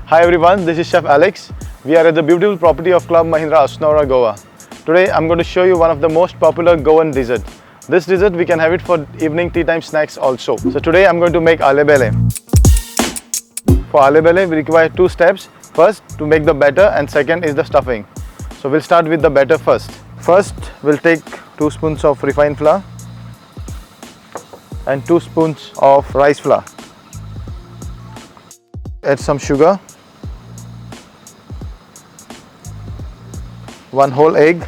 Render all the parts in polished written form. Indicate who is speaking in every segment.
Speaker 1: Hi everyone, this is Chef Alex. We are at the beautiful property of Club Mahindra Assonora, Goa. Today I'm going to show you one of the most popular Goan dessert. This dessert we can have it for evening tea time snacks also. So today I'm going to make Alle Belle. For Alle Belle we require two steps. First to make the batter and second is the stuffing. So we'll start with the batter first. First we'll take 2 spoons of refined flour and 2 spoons of rice flour. Add some sugar, 1 whole egg,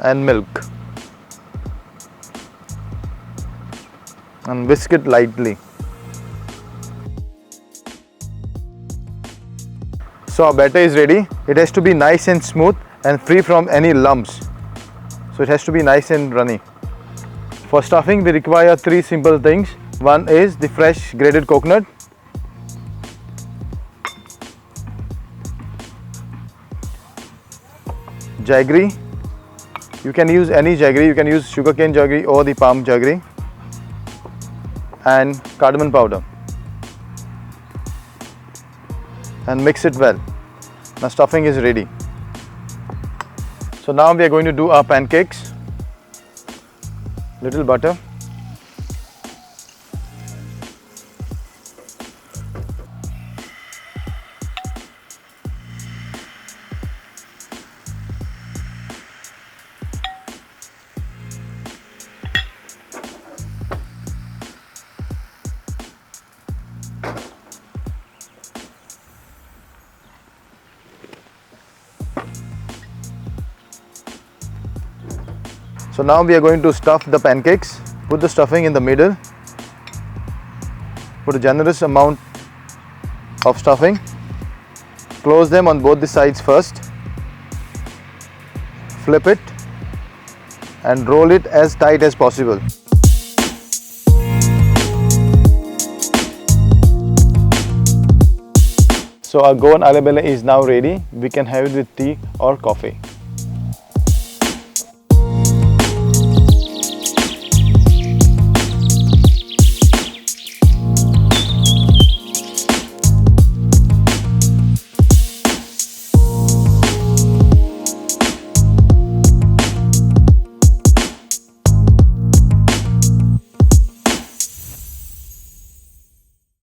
Speaker 1: and milk, and whisk it lightly. So our batter is ready. It has to be nice and smooth and free from any lumps. So it has to be nice and runny. For stuffing we require 3 simple things. One is the fresh grated coconut, jaggery. You can use any jaggery, you can use sugarcane jaggery or the palm jaggery, and cardamom powder, and mix it well. Now stuffing is ready. So now we are going to do our pancakes. Little butter, so now we are going to stuff the pancakes. Put the stuffing in the middle. Put a generous amount of stuffing. Close them on both the sides first. Flip it and roll it as tight as possible. So our Goan Alle Belle is now ready. We can have it with tea or coffee.